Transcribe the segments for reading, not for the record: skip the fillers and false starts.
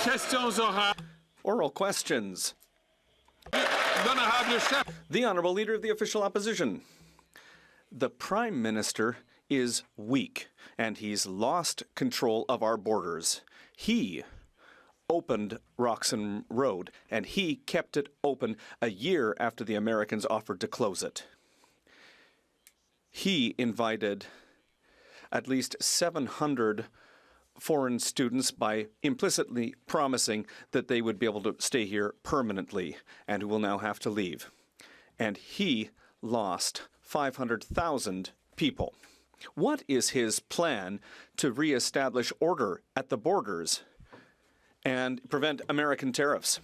questions orales. Oral questions. The Honourable Leader of the Official Opposition. The Prime Minister is weak, and he's lost control of our borders. He opened Roxham Road, and he kept it open a year after the Americans offered to close it. He invited at least 700 foreign students by implicitly promising that they would be able to stay here permanently and who will now have to leave. And he lost 500,000 people. What is his plan to reestablish order at the borders and prevent American tariffs?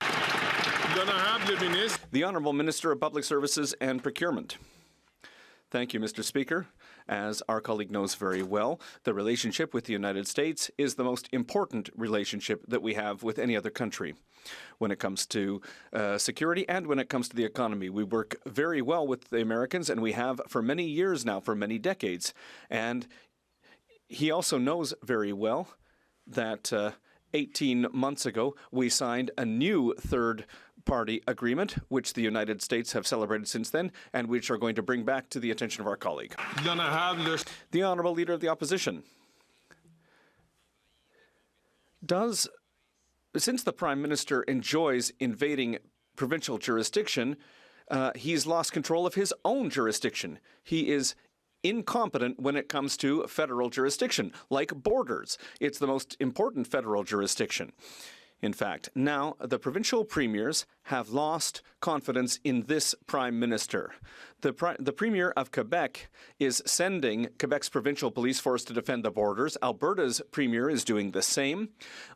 The Honourable Minister of Public Services and Procurement. Thank you, Mr. Speaker. As our colleague knows very well, the relationship with the United States is the most important relationship that we have with any other country. When it comes to security and when it comes to the economy, we work very well with the Americans, and we have for many years now, for many decades. And he also knows very well that 18 months ago, we signed a new third-party agreement, which the United States have celebrated since then, and which are going to bring back to the attention of our colleague. The Honourable Leader of the Opposition. Since the Prime Minister enjoys invading provincial jurisdiction, he's lost control of his own jurisdiction. He is incompetent when it comes to federal jurisdiction, like borders. It's the most important federal jurisdiction. In fact, now the provincial premiers have lost confidence in this Prime Minister. The Premier of Quebec is sending Quebec's provincial police force to defend the borders. Alberta's Premier is doing the same.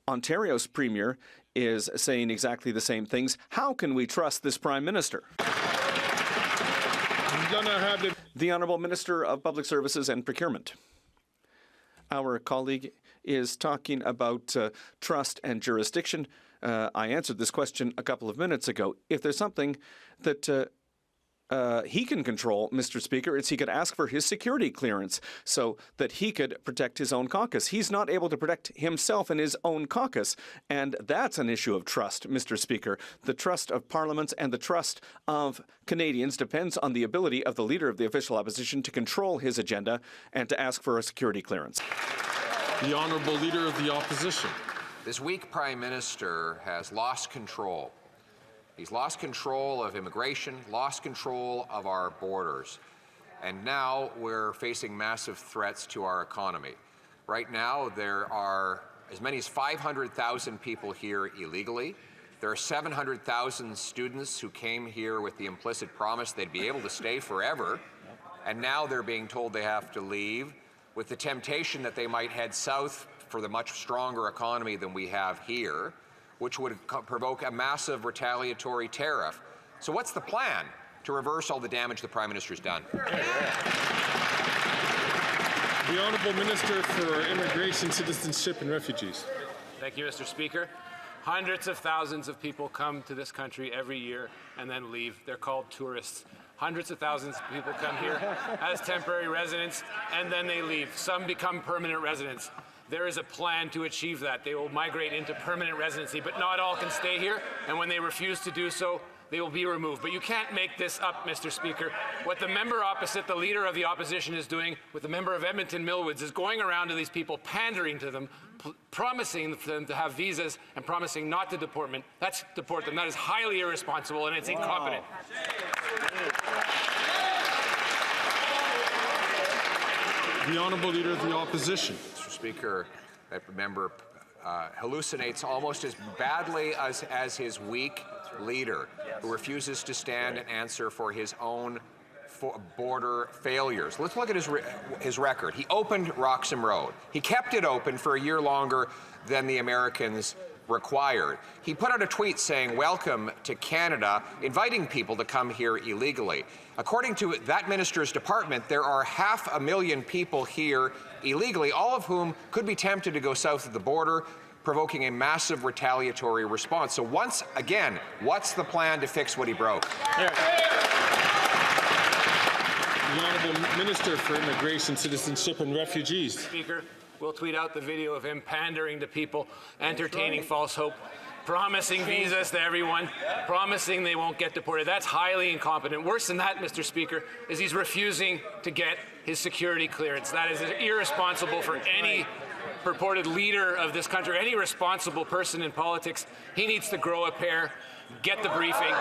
Ontario's Premier is saying exactly the same things. How can we trust this Prime Minister? The Honourable Minister of Public Services and Procurement. Our colleague is talking about trust and jurisdiction. I answered this question a couple of minutes ago. If there's something that he can control, Mr. Speaker, it's he could ask for his security clearance so that he could protect his own caucus. He's not able to protect himself and his own caucus, and that's an issue of trust, Mr. Speaker. The trust of parliaments and the trust of Canadians depends on the ability of the Leader of the Official Opposition to control his agenda and to ask for a security clearance. The Honourable Leader of the Opposition. This weak Prime Minister has lost control. He's lost control of immigration, lost control of our borders. And now we're facing massive threats to our economy. Right now, there are as many as 500,000 people here illegally. There are 700,000 students who came here with the implicit promise they'd be able to stay forever. And now they're being told they have to leave with the temptation that they might head south for the much stronger economy than we have here, which would provoke a massive retaliatory tariff. So what's the plan to reverse all the damage the Prime Minister's done? The Honourable Minister for Immigration, Citizenship and Refugees. Thank you, Mr. Speaker. Hundreds of thousands of people come to this country every year and then leave. They're called tourists. Hundreds of thousands of people come here as temporary residents and then they leave. Some become permanent residents. There is a plan to achieve that. They will migrate into permanent residency, but not all can stay here, and when they refuse to do so, they will be removed. But you can't make this up, Mr. Speaker. What the member opposite, the Leader of the Opposition, is doing with the member of Edmonton Millwoods is going around to these people, pandering to them, promising them to have visas and promising not to deport them. That is highly irresponsible and it's incompetent. The Honourable Leader of the Opposition. Mr. Speaker, that member hallucinates almost as badly as his weak leader, who refuses to stand and answer for his own border failures. Let's look at his record. He opened Roxham Road. He kept it open for a year longer than the Americans required. He put out a tweet saying, "Welcome to Canada," inviting people to come here illegally. According to that minister's department, there are 500,000 people here illegally, all of whom could be tempted to go south of the border, provoking a massive retaliatory response. So once again, what's the plan to fix what he broke? The Honourable Minister for Immigration, Citizenship and Refugees. Speaker, We'll tweet out the video of him pandering to people, entertaining false hope, promising visas to everyone, promising they won't get deported. That's highly incompetent. Worse than that, Mr. Speaker, is he's refusing to get his security clearance. That is irresponsible for any purported leader of this country, any responsible person in politics. He needs to grow a pair, get the briefing.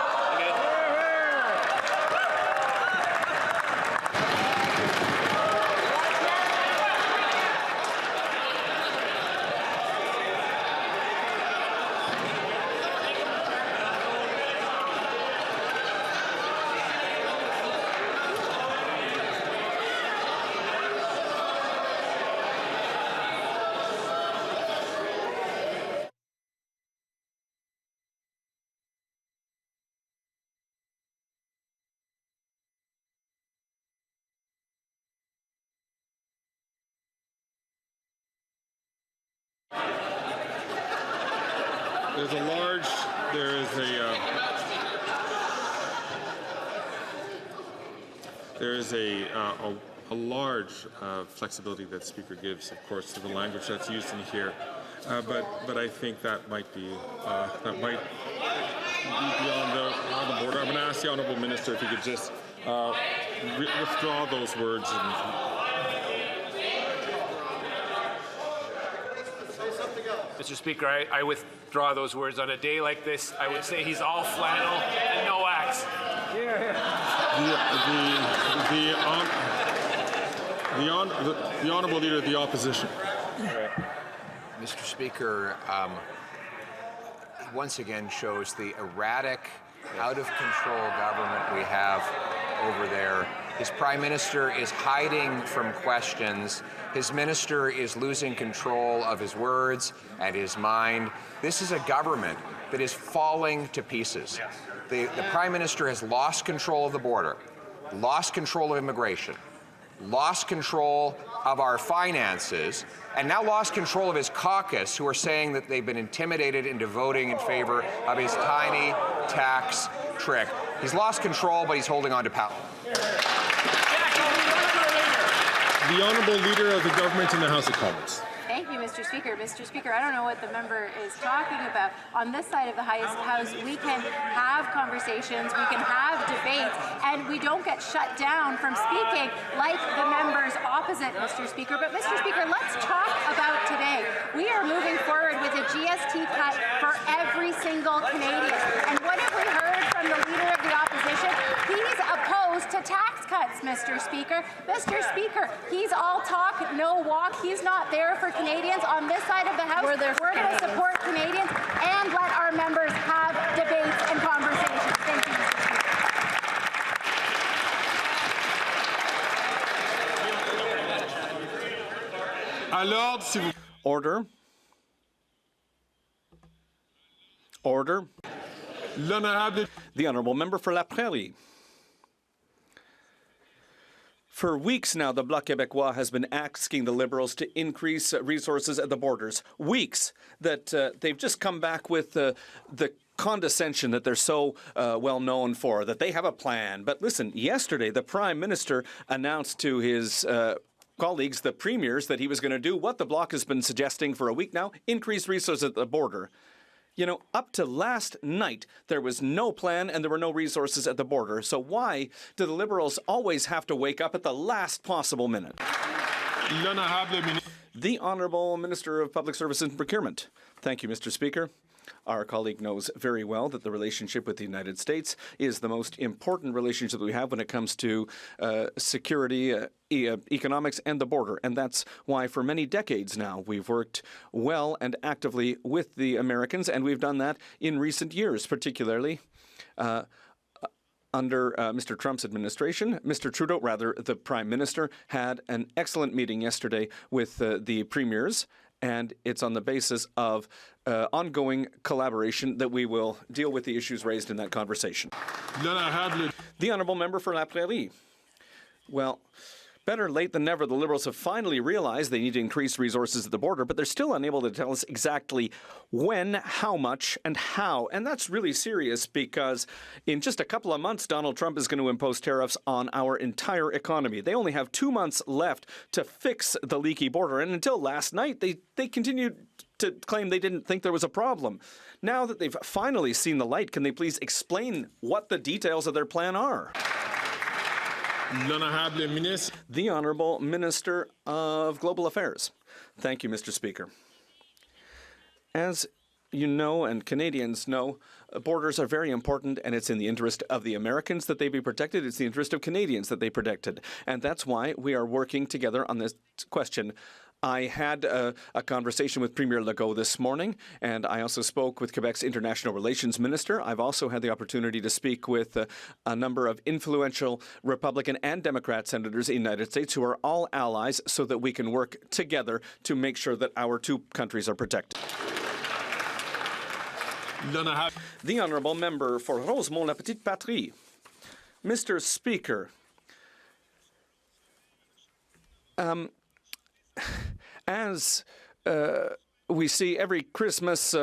There is a large flexibility that the Speaker gives, of course, to the language that's used in here. But I think that might be beyond the border. I'm going to ask the Honourable Minister if he could just withdraw those words. Mr. Speaker, I withdraw those words. On a day like this, I would say he's all flannel and no axe. The Honourable Leader of the Opposition. Mr. Speaker, once again shows the erratic, out-of-control government we have over there. His Prime Minister is hiding from questions. His Minister is losing control of his words and his mind. This is a government that is falling to pieces. The Prime Minister has lost control of the border, lost control of immigration, lost control of our finances, and now lost control of his caucus, who are saying that they've been intimidated into voting in favor of his tiny tax trick. He's lost control, but he's holding on to power. The Honourable Leader of the Government in the House of Commons. Thank you, Mr. Speaker. Mr. Speaker, I don't know what the member is talking about. On this side of the House, we can have conversations, we can have debates, and we don't get shut down from speaking like the members opposite, Mr. Speaker. But, Mr. Speaker, let's talk about today. We are moving forward with a GST cut for every single Canadian. And what have we heard from the Leader of the Opposition? He's opposed to tax cuts, Mr. Speaker. Mr. Speaker, he's all talk, no walk. He's not there for Canadians. On this side of the House, we're going to support Canadians and let our members have debates and conversations. Thank you, Mr. Speaker. Order. Order. The Honourable Member for La Prairie. For weeks now, the Bloc Québécois has been asking the Liberals to increase resources at the borders. Weeks that they've just come back with the condescension that they're so well known for, that they have a plan. But listen, yesterday the Prime Minister announced to his colleagues, the premiers, that he was going to do what the Bloc has been suggesting for a week now, increase resources at the border. You know, up to last night, there was no plan and there were no resources at the border. So why do the Liberals always have to wake up at the last possible minute? The Honourable Minister of Public Services and Procurement. Thank you, Mr. Speaker. Our colleague knows very well that the relationship with the United States is the most important relationship that we have when it comes to security, economics, and the border. And that's why for many decades now we've worked well and actively with the Americans, and we've done that in recent years, particularly under Mr. Trump's administration. Mr. Trudeau, rather, the Prime Minister, had an excellent meeting yesterday with the premiers, and it's on the basis of ongoing collaboration that we will deal with the issues raised in that conversation. The Honourable Member for La Prairie. Well, Better late than never, the Liberals have finally realized they need to increase resources at the border, but they're still unable to tell us exactly when, how much, and how. And that's really serious because in just a couple of months, Donald Trump is going to impose tariffs on our entire economy. They only have 2 months left to fix the leaky border. And until last night, they continued to claim they didn't think there was a problem. Now that they've finally seen the light, can they please explain what the details of their plan are? L'honorable ministre. The Honourable Minister of Global Affairs. Thank you, Mr. Speaker. As you know and Canadians know, borders are very important, and it's in the interest of the Americans that they be protected. It's the interest of Canadians that they protected. And that's why we are working together on this question. I had a conversation with Premier Legault this morning, and I also spoke with Quebec's International Relations Minister. I've also had the opportunity to speak with a number of influential Republican and Democrat senators in the United States who are all allies so that we can work together to make sure that our two countries are protected. The Honourable Member for Rosemont-la-Petite-Patrie. Mr. Speaker, as we see every Christmas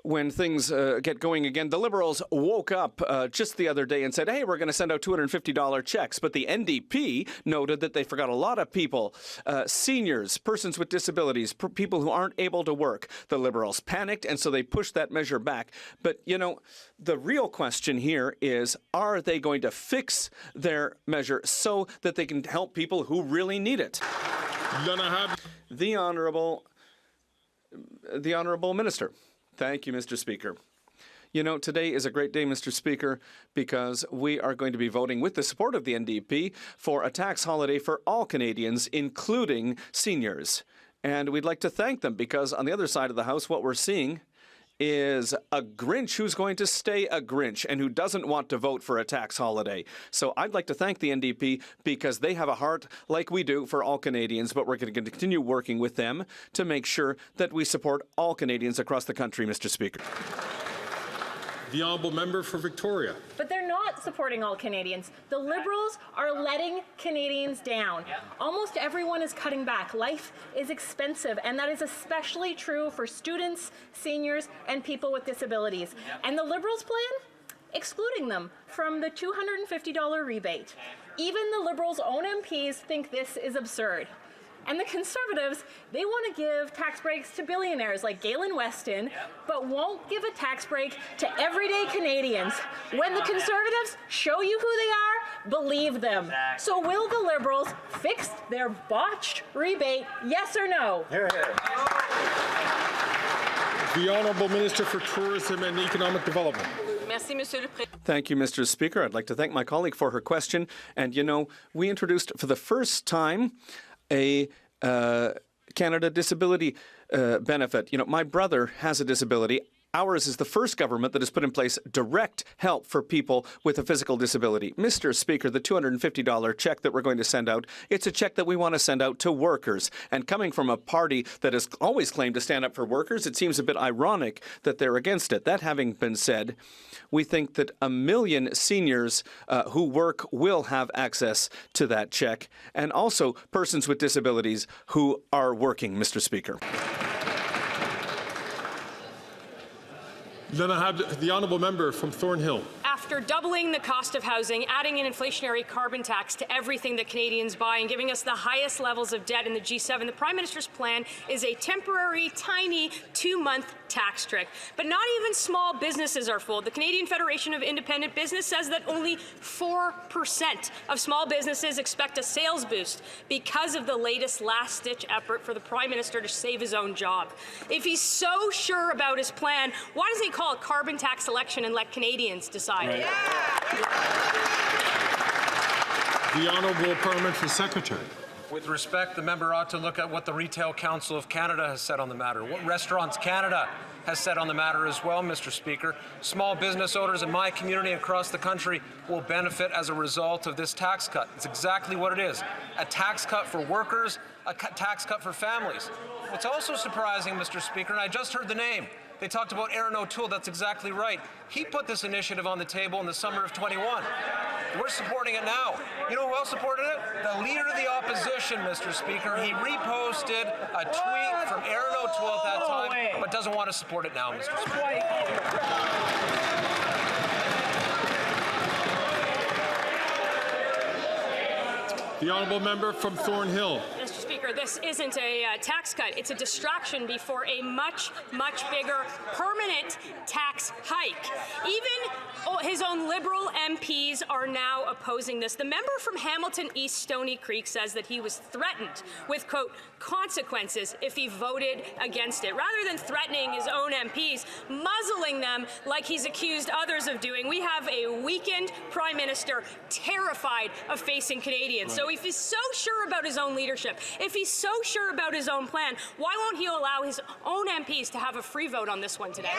when things get going again, the Liberals woke up just the other day and said, hey, we're going to send out $250 checks. But the NDP noted that they forgot a lot of people, seniors, persons with disabilities, people who aren't able to work. The Liberals panicked, and so they pushed that measure back. But, you know, the real question here is, are they going to fix their measure so that they can help people who really need it? The Honourable Minister. Thank you, Mr. Speaker. You know, today is a great day, Mr. Speaker, because we are going to be voting with the support of the NDP for a tax holiday for all Canadians, including seniors. And we'd like to thank them because on the other side of the House, what we're seeing is a Grinch who's going to stay a Grinch and who doesn't want to vote for a tax holiday. So I'd like to thank the NDP because they have a heart like we do for all Canadians, but we're going to continue working with them to make sure that we support all Canadians across the country, Mr. Speaker. The Honourable Member for Victoria. But they're not supporting all Canadians. The Liberals are letting Canadians down. Almost everyone is cutting back. Life is expensive, and that is especially true for students, seniors, and people with disabilities. And the Liberals' plan? Excluding them from the $250 rebate. Even the Liberals' own MPs think this is absurd. And the Conservatives, they want to give tax breaks to billionaires like Galen Weston, but won't give a tax break to everyday Canadians. When the Conservatives show you who they are, believe them. So will the Liberals fix their botched rebate, yes or no? The Honourable Minister for Tourism and Economic Development. Thank you, Mr. Speaker. I'd like to thank my colleague for her question. And, you know, we introduced for the first time a Canada Disability benefit. You know, my brother has a disability. Ours is the first government that has put in place direct help for people with a physical disability. Mr. Speaker, the $250 check that we're going to send out, it's a check that we want to send out to workers. And coming from a party that has always claimed to stand up for workers, it seems a bit ironic that they're against it. That having been said, we think that 1 million seniors who work will have access to that check, and also persons with disabilities who are working, Mr. Speaker. The Honourable Member from Thornhill. After doubling the cost of housing, adding an inflationary carbon tax to everything that Canadians buy, and giving us the highest levels of debt in the G7, the Prime Minister's plan is a temporary, tiny 2-month tax trick. But not even small businesses are fooled. The Canadian Federation of Independent Business says that only 4% of small businesses expect a sales boost because of the latest last-ditch effort for the Prime Minister to save his own job. If he's so sure about his plan, why doesn't he call a carbon tax election and let Canadians decide? Right. The Honourable Parliamentary Secretary. With respect, the member ought to look at what the Retail Council of Canada has said on the matter, what Restaurants Canada has said on the matter as well, Mr. Speaker. Small business owners in my community across the country will benefit as a result of this tax cut. It's exactly what it is, a tax cut for workers, a tax cut for families. What's also surprising, Mr. Speaker, and I just heard the name, They talked about Aaron O'Toole. That's exactly right. He put this initiative on the table in the summer of 21. We're supporting it now. You know who else supported it? The Leader of the Opposition, Mr. Speaker. He reposted a tweet from Aaron O'Toole at that time, but doesn't want to support it now, Mr. Speaker. The honourable member from Thornhill. Mr. Speaker, this isn't a tax cut. It's a distraction before a much, much bigger permanent tax hike. Even his own Liberal MPs are now opposing this. The member from Hamilton East Stony Creek says that he was threatened with, quote, consequences if he voted against it. Rather than threatening his own MPs, muzzling them like he's accused others of doing, we have a weakened Prime Minister terrified of facing Canadians. So if he's so sure about his own leadership, if he's so sure about his own plan, why won't he allow his own MPs to have a free vote on this one today?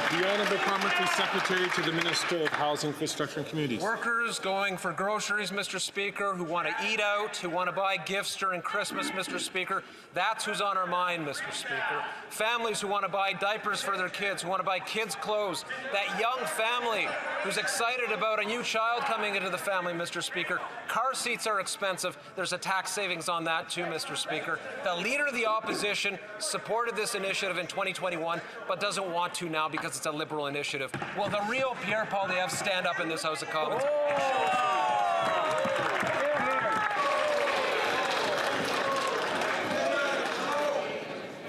The Honourable Parliamentary Secretary to the Minister of Housing, Infrastructure and Communities. Workers going for groceries, Mr. Speaker, who want to eat out, who want to buy gifts during Christmas, Mr. Speaker. That's who's on our mind, Mr. Speaker. Families who want to buy diapers for their kids, who want to buy kids' clothes. That young family who's excited about a new child coming into the family, Mr. Speaker. Car seats are expensive. There's a tax savings on that too, Mr. Speaker. The Leader of the Opposition supported this initiative in 2021, but doesn't want to now because it's a Liberal initiative. Will the real Pierre Poilievre stand up in this House of Commons?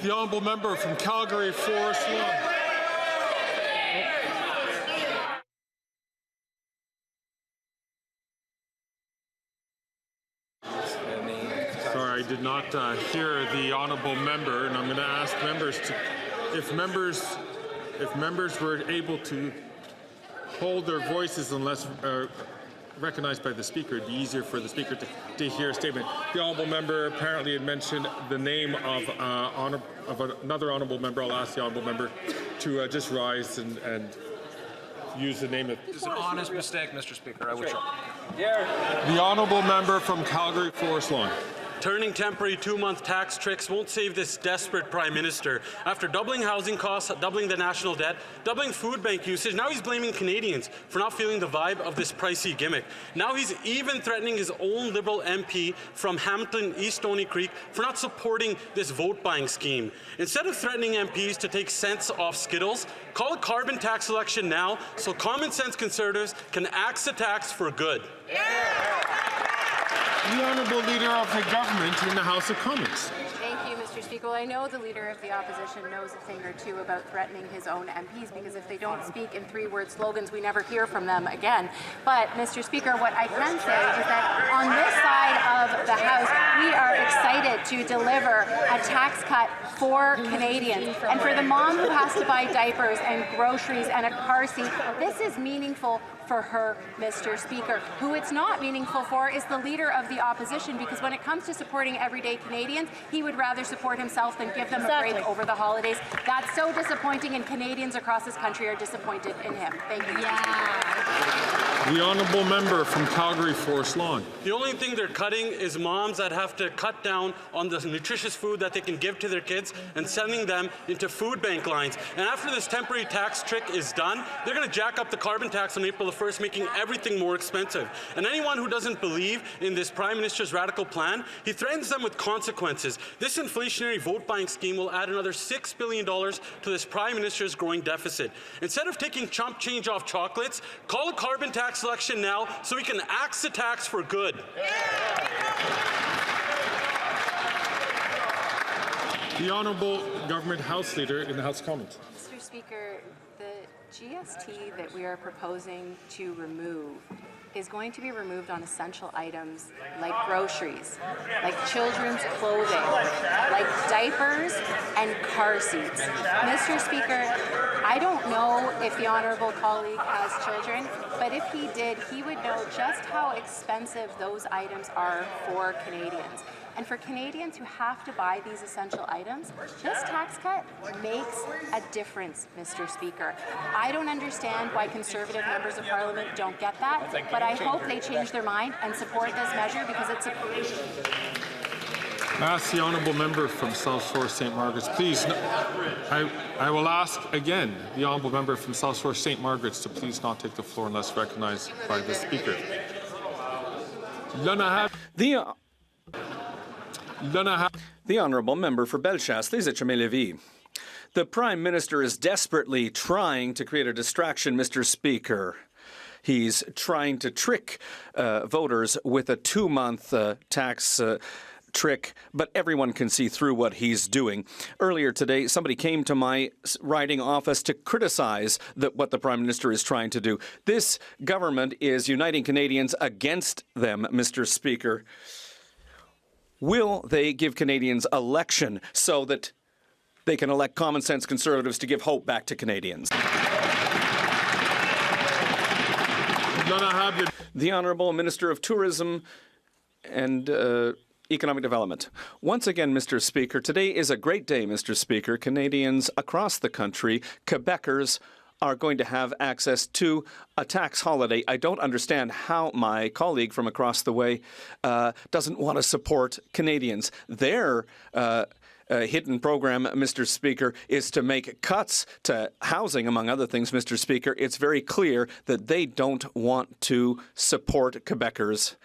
The honourable member from Calgary, Forest Lawn. Sorry, I did not hear the honourable member, and I'm going to ask members to, if members were able to hold their voices unless recognized by the Speaker, it'd be easier for the Speaker to hear a statement. The honourable member apparently had mentioned the name of another honourable member. I'll ask the honourable member to just rise and use the name of... It's an honest mistake, Mr. Speaker. I withdraw. The honourable member from Calgary Forest Lawn. Turning temporary 2-month tax tricks won't save this desperate Prime Minister. After doubling housing costs, doubling the national debt, doubling food bank usage, now he's blaming Canadians for not feeling the vibe of this pricey gimmick. Now he's even threatening his own Liberal MP from Hamilton East Stony Creek for not supporting this vote-buying scheme. Instead of threatening MPs to take cents off Skittles, call a carbon tax election now so common-sense Conservatives can axe the tax for good. The Honourable Leader of the Government in the House of Commons. Thank you, Mr. Speaker. Well, I know the Leader of the Opposition knows a thing or two about threatening his own MPs, because if they don't speak in 3-word slogans, we never hear from them again. But, Mr. Speaker, what I can say is that on this side of the House, we are excited to deliver a tax cut for Canadians. And for the mom who has to buy diapers and groceries and a car seat, this is meaningful for her, Mr. Speaker. Who it's not meaningful for is the Leader of the Opposition, because when it comes to supporting everyday Canadians, he would rather support himself than give them a break over the holidays. That's so disappointing, and Canadians across this country are disappointed in him. Thank you. The honourable member from Calgary Forest Lawn. The only thing they're cutting is moms that have to cut down on the nutritious food that they can give to their kids and sending them into food bank lines. And after this temporary tax trick is done, they're going to jack up the carbon tax on April the 1st, making everything more expensive. And anyone who doesn't believe in this Prime Minister's radical plan, he threatens them with consequences. This inflationary vote-buying scheme will add another $6 billion to this Prime Minister's growing deficit. Instead of taking chump change off chocolates, call a carbon tax election now so we can axe the tax for good. The Honourable Government House Leader in the House of Commons. Mr. Speaker, the GST that we are proposing to remove is going to be removed on essential items like groceries, like children's clothing, like diapers and car seats. Mr. Speaker, I don't know if the honourable colleague has children, but if he did, he would know just how expensive those items are for Canadians. And for Canadians who have to buy these essential items, this tax cut makes a difference, Mr. Speaker. I don't understand why Conservative members of Parliament don't get that, but I hope they change their mind and support this measure, because it's a... Ask the honourable member from South Shore St. Margaret's, please. I will ask again the honourable member from South Shore St. Margaret's to please not take the floor unless recognized by the speaker. The honourable member for Bellechasse, Lévis. The Prime Minister is desperately trying to create a distraction, Mr. Speaker. He's trying to trick voters with a 2-month tax trick, but everyone can see through what he's doing. Earlier today, somebody came to my riding office to criticize what the Prime Minister is trying to do. This government is uniting Canadians against them, Mr. Speaker. Will they give Canadians election so that they can elect common sense Conservatives to give hope back to Canadians? The Honourable Minister of Tourism and Economic Development. Once again, Mr. Speaker, today is a great day, Mr. Speaker. Canadians across the country, Quebecers, are going to have access to a tax holiday. I don't understand how my colleague from across the way doesn't want to support Canadians. Their hidden program, Mr. Speaker, is to make cuts to housing, among other things, Mr. Speaker. It's very clear that they don't want to support Quebecers.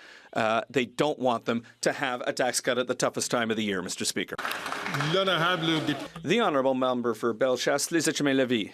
They don't want them to have a tax cut at the toughest time of the year, Mr. Speaker. The Honourable Member for Bellechasse, Lévis.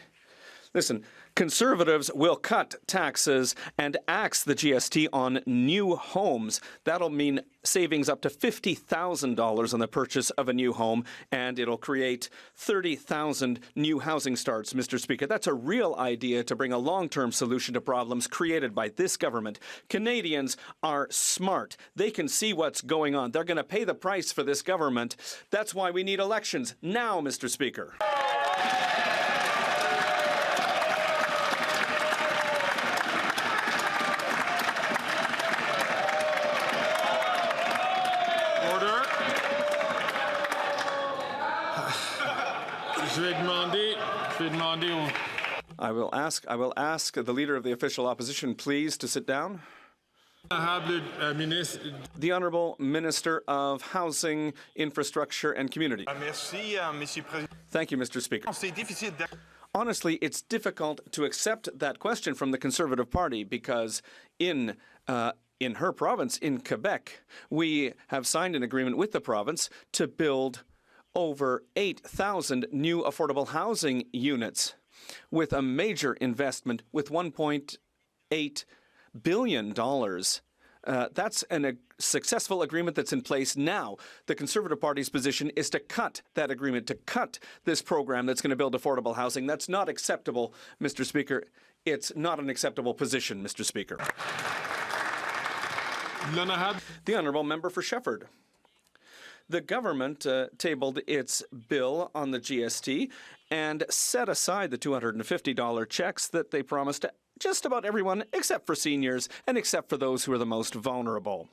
Listen, Conservatives will cut taxes and axe the GST on new homes. That'll mean savings up to $50,000 on the purchase of a new home, and it'll create 30,000 new housing starts, Mr. Speaker. That's a real idea to bring a long-term solution to problems created by this government. Canadians are smart. They can see what's going on. They're going to pay the price for this government. That's why we need elections now, Mr. Speaker. I will ask the Leader of the Official Opposition, please, to sit down. The Honourable Minister of Housing, Infrastructure and Community. Thank you, Mr. Speaker. Honestly, it's difficult to accept that question from the Conservative Party because in her province, in Quebec, we have signed an agreement with the province to build over 8,000 new affordable housing units with a major investment with $1.8 billion. That's a successful agreement that's in place now. The Conservative Party's position is to cut that agreement, to cut this program that's going to build affordable housing. That's not acceptable, Mr. Speaker. It's not an acceptable position, Mr. Speaker. The Honourable Member for Shefford. The government tabled its bill on the GST and set aside the $250 checks that they promised to just about everyone except for seniors and except for those who are the most vulnerable.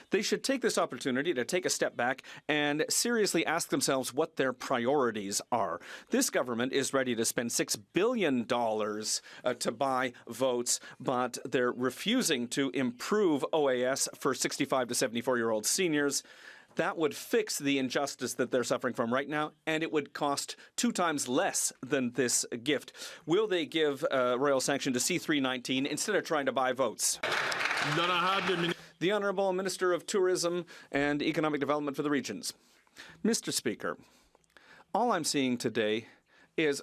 They should take this opportunity to take a step back and seriously ask themselves what their priorities are. This government is ready to spend $6 billion to buy votes, but they're refusing to improve OAS for 65 to 74-year-old seniors. That would fix the injustice that they're suffering from right now, and it would cost 2 times less than this gift. Will they give royal sanction to C319 instead of trying to buy votes? The Honourable Minister of Tourism and Economic Development for the Regions. Mr. Speaker, all I'm seeing today is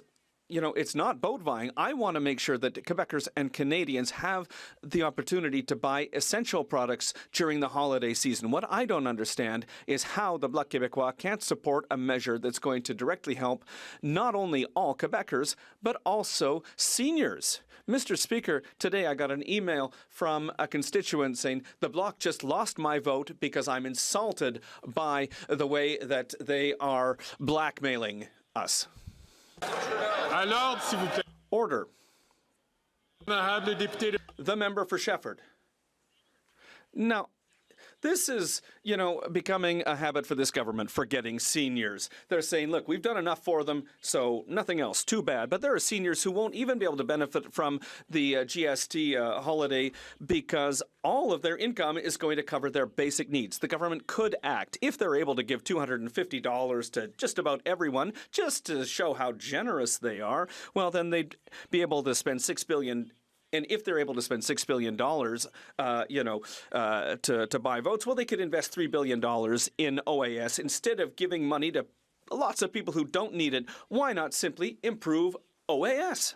it's not boat vying. I want to make sure that Quebecers and Canadians have the opportunity to buy essential products during the holiday season. What I don't understand is how the Bloc Québécois can't support a measure that's going to directly help not only all Quebecers, but also seniors. Mr. Speaker, today I got an email from a constituent saying the Bloc just lost my vote because I'm insulted by the way that they are blackmailing us. Order. The member for Shefford. Now, This is, becoming a habit for this government, forgetting seniors. They're saying, look, we've done enough for them, so nothing else, too bad. But there are seniors who won't even be able to benefit from the GST holiday because all of their income is going to cover their basic needs. The government could act if they're able to give $250 to just about everyone, just to show how generous they are. Well, then they'd be able to spend $6 billion. And if they're able to spend $6 billion, to buy votes, well, they could invest $3 billion in OAS instead of giving money to lots of people who don't need it. Why not simply improve OAS?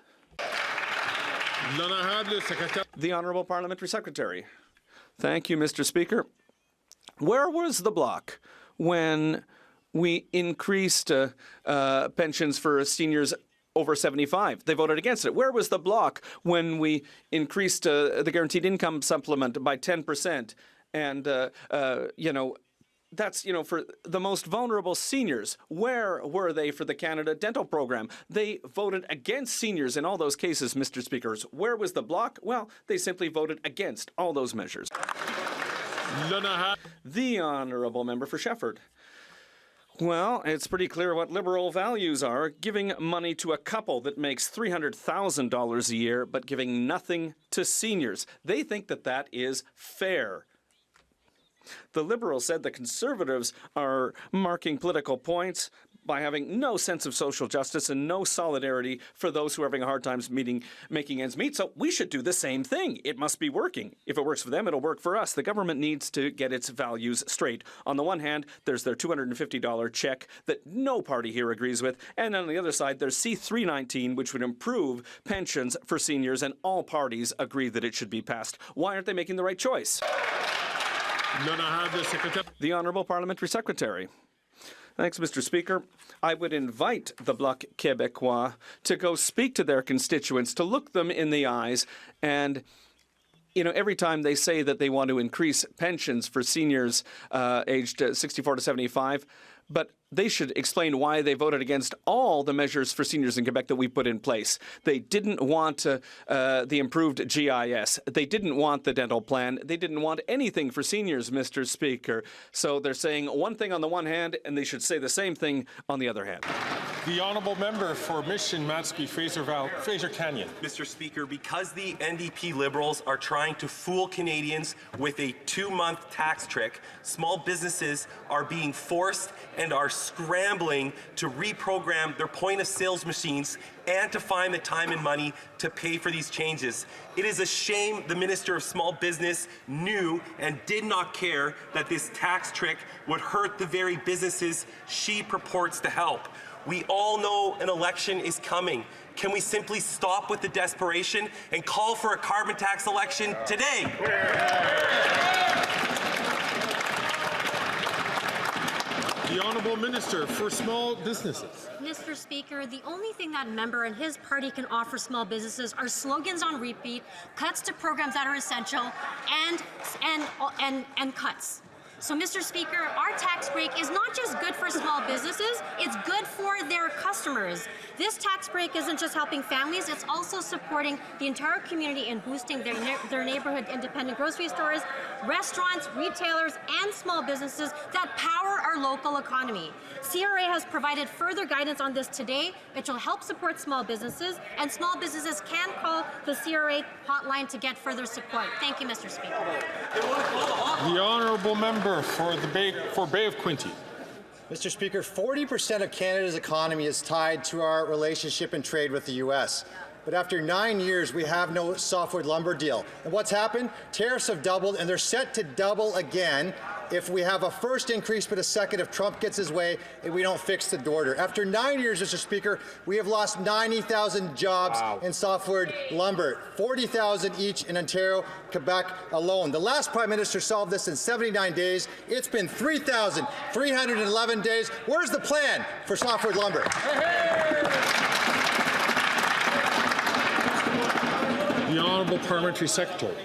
The Honourable Parliamentary Secretary. Thank you, Mr. Speaker. Where was the bloc when we increased pensions for seniors over 75? They voted against it. Where was the bloc when we increased the guaranteed income supplement by 10%? And, that's, for the most vulnerable seniors. Where were they for the Canada Dental Program? They voted against seniors in all those cases, Mr. Speakers. Where was the bloc? Well, they simply voted against all those measures. The Honourable Member for Shefford. Well, it's pretty clear what Liberal values are. Giving money to a couple that makes $300,000 a year, but giving nothing to seniors. They think that that is fair. The Liberals said the Conservatives are marking political points by having no sense of social justice and no solidarity for those who are having a hard time making ends meet. So we should do the same thing. It must be working. If it works for them, it'll work for us. The government needs to get its values straight. On the one hand, there's their $250 check that no party here agrees with. And on the other side, there's C319, which would improve pensions for seniors, and all parties agree that it should be passed. Why aren't they making the right choice? The Honourable Parliamentary Secretary. Thanks, Mr. Speaker. I would invite the Bloc Québécois to go speak to their constituents, to look them in the eyes, and every time they say that they want to increase pensions for seniors aged 64 to 75, but they should explain why they voted against all the measures for seniors in Quebec that we put in place. They didn't want the improved GIS. They didn't want the dental plan. They didn't want anything for seniors, Mr. Speaker. So they're saying one thing on the one hand, and they should say the same thing on the other hand. The Honourable Member for Mission, Matsqui, Fraser Canyon. Mr. Speaker, because the NDP Liberals are trying to fool Canadians with a 2-month tax trick, small businesses are being forced and are scrambling to reprogram their point-of-sales machines and to find the time and money to pay for these changes. It is a shame the Minister of Small Business knew and did not care that this tax trick would hurt the very businesses she purports to help. We all know an election is coming. Can we simply stop with the desperation and call for a carbon tax election today? The Honourable Minister for Small Businesses. Mr. Speaker, the only thing that member and his party can offer small businesses are slogans on repeat, cuts to programs that are essential, and cuts. So, Mr. Speaker, our tax break is not just good for small businesses, it's good for their customers. This tax break isn't just helping families, it's also supporting the entire community and boosting their neighborhood independent grocery stores, restaurants, retailers, and small businesses that power our local economy. CRA has provided further guidance on this today, which will help support small businesses, and small businesses can call the CRA hotline to get further support. Thank you, Mr. Speaker. The Honourable Member for Bay of Quinte. Mr. Speaker, 40% of Canada's economy is tied to our relationship and trade with the U.S. But after 9 years, we have no softwood lumber deal. And what's happened? Tariffs have doubled, and they're set to double again if we have a first increase but a second if Trump gets his way and we don't fix the border. After 9 years, Mr. Speaker, we have lost 90,000 jobs in softwood lumber, 40,000 each in Ontario, Quebec alone. The last Prime Minister solved this in 79 days. It's been 3,311 days. Where's the plan for softwood lumber? The Honourable Parliamentary Secretary.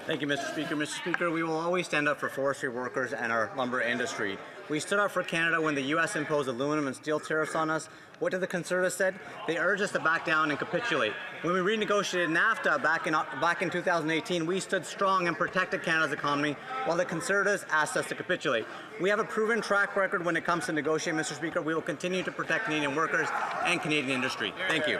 Thank you, Mr. Speaker. Mr. Speaker, we will always stand up for forestry workers and our lumber industry. We stood up for Canada when the U.S. imposed aluminum and steel tariffs on us. What did the Conservatives said? They urged us to back down and capitulate. When we renegotiated NAFTA back in 2018, we stood strong and protected Canada's economy, while the Conservatives asked us to capitulate. We have a proven track record when it comes to negotiating, Mr. Speaker. We will continue to protect Canadian workers and Canadian industry. Thank you.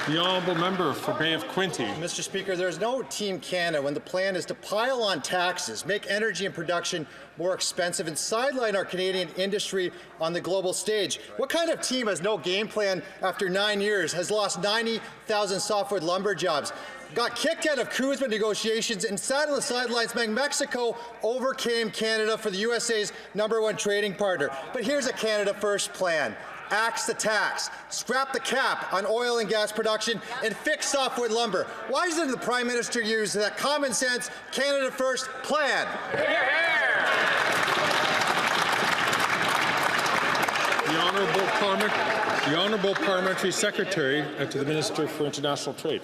The honourable member for Bay of Quinte. Mr. Speaker, there's no Team Canada when the plan is to pile on taxes, make energy and production more expensive, and sideline our Canadian industry on the global stage. What kind of team has no game plan after 9 years, has lost 90,000 softwood lumber jobs, got kicked out of CUSMA negotiations, and sat on the sidelines when Mexico overcame Canada for the USA's #1 trading partner? But here's a Canada First plan. Axe the tax, scrap the cap on oil and gas production, and fix softwood lumber. Why doesn't the Prime Minister use that common sense Canada First plan? The Honourable Parliamentary Secretary to the Minister for International Trade.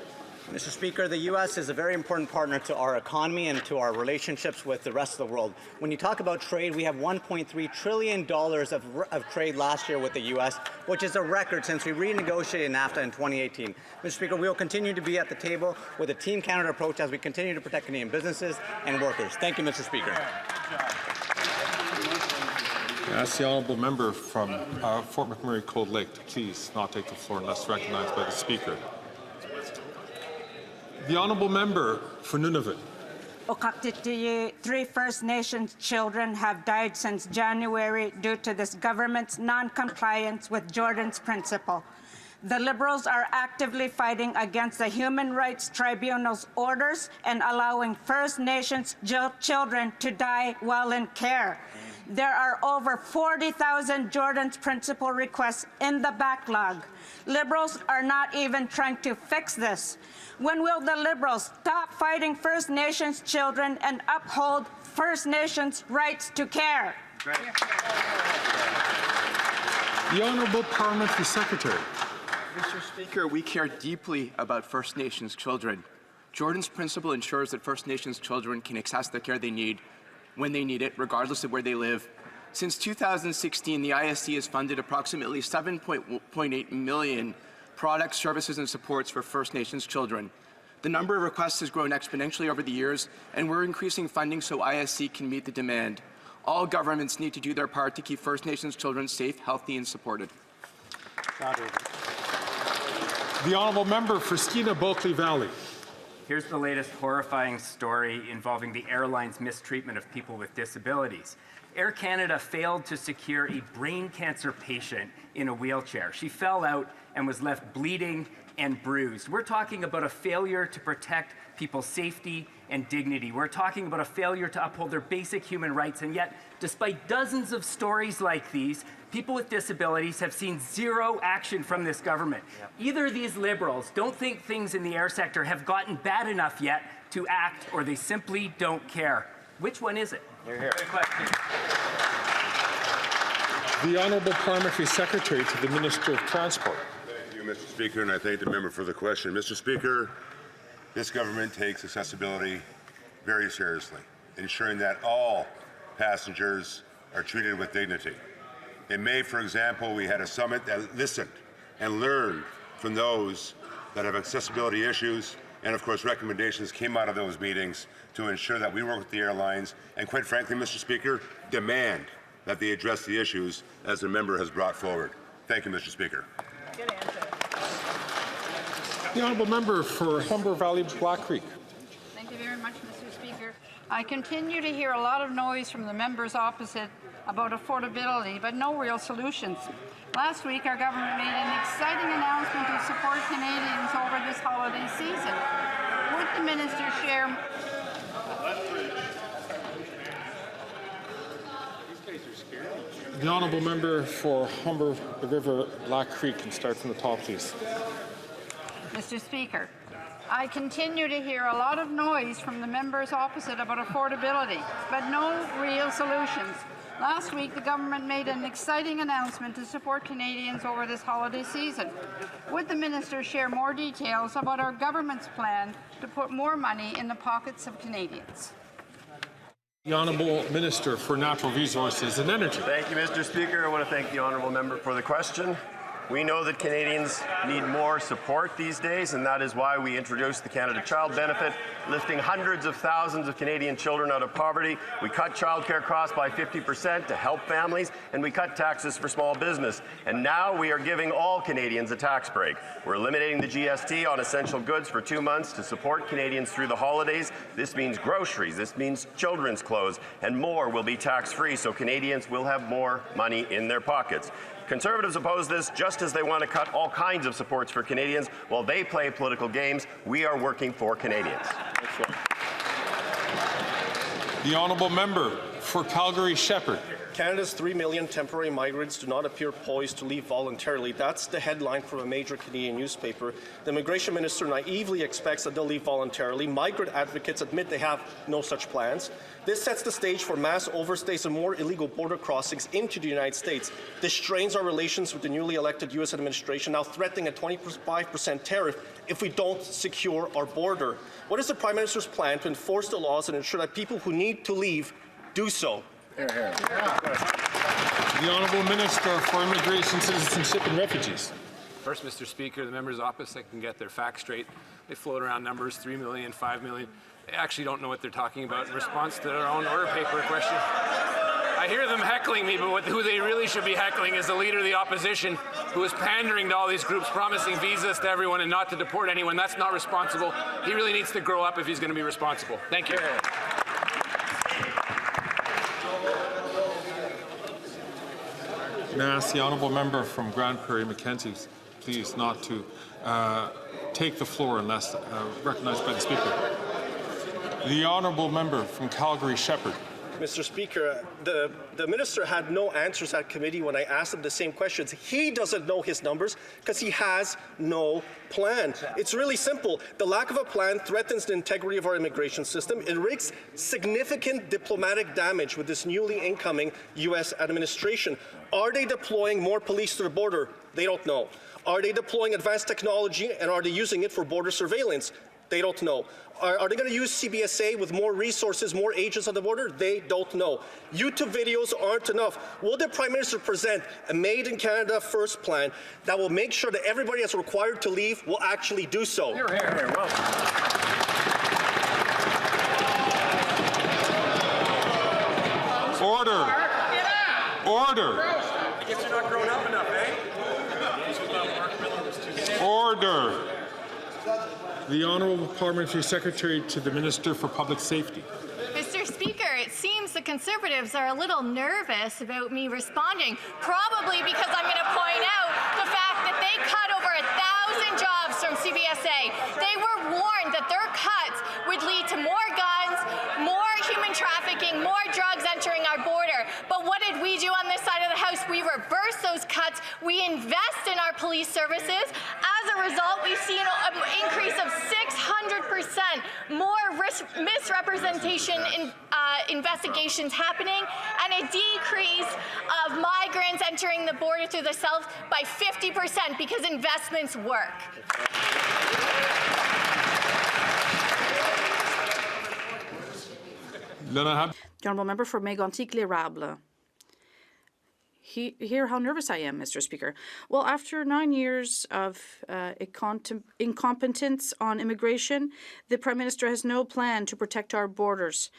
Mr. Speaker, the U.S. is a very important partner to our economy and to our relationships with the rest of the world. When you talk about trade, we have $1.3 trillion of trade last year with the U.S., which is a record since we renegotiated NAFTA in 2018. Mr. Speaker, we will continue to be at the table with a Team Canada approach as we continue to protect Canadian businesses and workers. Thank you, Mr. Speaker. I ask the honourable member from Fort McMurray Cold Lake to please not take the floor unless recognized by the Speaker. The honourable member for Nunavut. Okaktitiyi, 3 First Nations children have died since January due to this government's non-compliance with Jordan's Principle. The Liberals are actively fighting against the Human Rights Tribunal's orders and allowing First Nations children to die while in care. There are over 40,000 Jordan's Principle requests in the backlog. Liberals are not even trying to fix this. When will the Liberals stop fighting First Nations children and uphold First Nations rights to care? The Honourable Parliamentary Secretary. Mr. Speaker, we care deeply about First Nations children. Jordan's Principle ensures that First Nations children can access the care they need when they need it, regardless of where they live. Since 2016, the ISC has funded approximately 7.8 million products, services, and supports for First Nations children. The number of requests has grown exponentially over the years, and we're increasing funding so ISC can meet the demand. All governments need to do their part to keep First Nations children safe, healthy, and supported. The honourable member for Skeena-Bulkley Valley. Here's the latest horrifying story involving the airline's mistreatment of people with disabilities. Air Canada failed to secure a brain cancer patient in a wheelchair. She fell out and was left bleeding and bruised. We're talking about a failure to protect people's safety and dignity. We're talking about a failure to uphold their basic human rights, and yet, despite dozens of stories like these, people with disabilities have seen zero action from this government. Either these Liberals don't think things in the air sector have gotten bad enough yet to act, or they simply don't care. Which one is it? The Honourable Parliamentary Secretary to the Minister of Transport. Thank you, Mr. Speaker, and I thank the member for the question. Mr. Speaker, this government takes accessibility very seriously, ensuring that all passengers are treated with dignity. In May, for example, we had a summit that listened and learned from those that have accessibility issues, and of course recommendations came out of those meetings to ensure that we work with the airlines and, quite frankly, Mr. Speaker, demand that they address the issues as the member has brought forward. Thank you, Mr. Speaker. Good answer. The honourable member for Humber Valley Black Creek. Thank you very much, Mr. Speaker. I continue to hear a lot of noise from the members opposite about affordability, but no real solutions. Last week, our government made an exciting announcement to support Canadians over this holiday season. Would the minister share? The honourable member for Humber River Black Creek can start from the top, please. Mr. Speaker, I continue to hear a lot of noise from the members opposite about affordability, but no real solutions. Last week, the government made an exciting announcement to support Canadians over this holiday season. Would the minister share more details about our government's plan to put more money in the pockets of Canadians? The Honourable Minister for Natural Resources and Energy. Thank you, Mr. Speaker. I want to thank the Honourable Member for the question. We know that Canadians need more support these days, and that is why we introduced the Canada Child Benefit, lifting hundreds of thousands of Canadian children out of poverty. We cut childcare costs by 50% to help families, and we cut taxes for small business. And now we are giving all Canadians a tax break. We're eliminating the GST on essential goods for 2 months to support Canadians through the holidays. This means groceries, this means children's clothes, and more will be tax-free, so Canadians will have more money in their pockets. Conservatives oppose this just as they want to cut all kinds of supports for Canadians. While they play political games, we are working for Canadians. The Honourable Member for Calgary-Shepherd. Canada's 3 million temporary migrants do not appear poised to leave voluntarily. That's the headline from a major Canadian newspaper. The immigration minister naively expects that they'll leave voluntarily. Migrant advocates admit they have no such plans. This sets the stage for mass overstays and more illegal border crossings into the United States. This strains our relations with the newly elected U.S. administration, now threatening a 25% tariff if we don't secure our border. What is the Prime Minister's plan to enforce the laws and ensure that people who need to leave do so? The Honourable Minister for Immigration, Citizenship and Refugees. First, Mr. Speaker, the members opposite can get their facts straight. They float around numbers, 3 million, 5 million. They actually don't know what they're talking about in response to their own order paper question. I hear them heckling me, but who they really should be heckling is the leader of the opposition, who is pandering to all these groups, promising visas to everyone and not to deport anyone. That's not responsible. He really needs to grow up if he's going to be responsible. Thank you. May I ask the Honourable Member from Grand Prairie Mackenzie, please, not to take the floor unless recognized by the Speaker. The Honourable Member from Calgary-Shepherd. Mr. Speaker, the minister had no answers at committee when I asked him the same questions. He doesn't know his numbers because he has no plan. It's really simple. The lack of a plan threatens the integrity of our immigration system. It risks significant diplomatic damage with this newly incoming U.S. administration. Are they deploying more police to the border? They don't know. Are they deploying advanced technology, and are they using it for border surveillance? They don't know. Are they going to use CBSA with more resources, more agents on the border? They don't know. YouTube videos aren't enough. Will the Prime Minister present a Made in Canada First plan that will make sure that everybody that's required to leave will actually do so? Hear, hear, hear. Well. Order. Order. I guess you're not grown up enough, eh? Order. The Honourable Parliamentary Secretary to the Minister for Public Safety. Mr. Speaker, it seems the Conservatives are a little nervous about me responding, probably because I'm going to point out the fact that they cut over 1,000 jobs from CBSA. They were warned that their cuts would lead to more guns, more human trafficking, more drugs entering our border. But what did we do on this side of the House? We reversed those cuts. We invest in our police services. As a result, we've seen an increase of 600% more misrepresentation in investigations happening, and a decrease of migrants entering the border through the south by 50% because investments work. The Honourable Member for Mégantic-l'Érable. Hear how nervous I am, Mr. Speaker. Well, after 9 years of incompetence on immigration, the Prime Minister has no plan to protect our borders.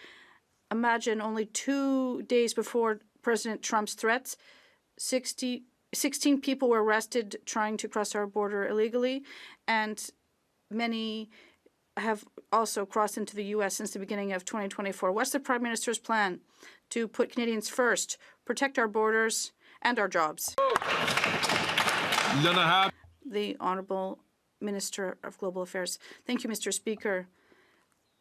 Imagine only 2 days before President Trump's threats, 16 people were arrested trying to cross our border illegally, and many have also crossed into the U.S. since the beginning of 2024. What's the Prime Minister's plan to put Canadians first, protect our borders and our jobs? The Honourable Minister of Global Affairs. Thank you, Mr. Speaker.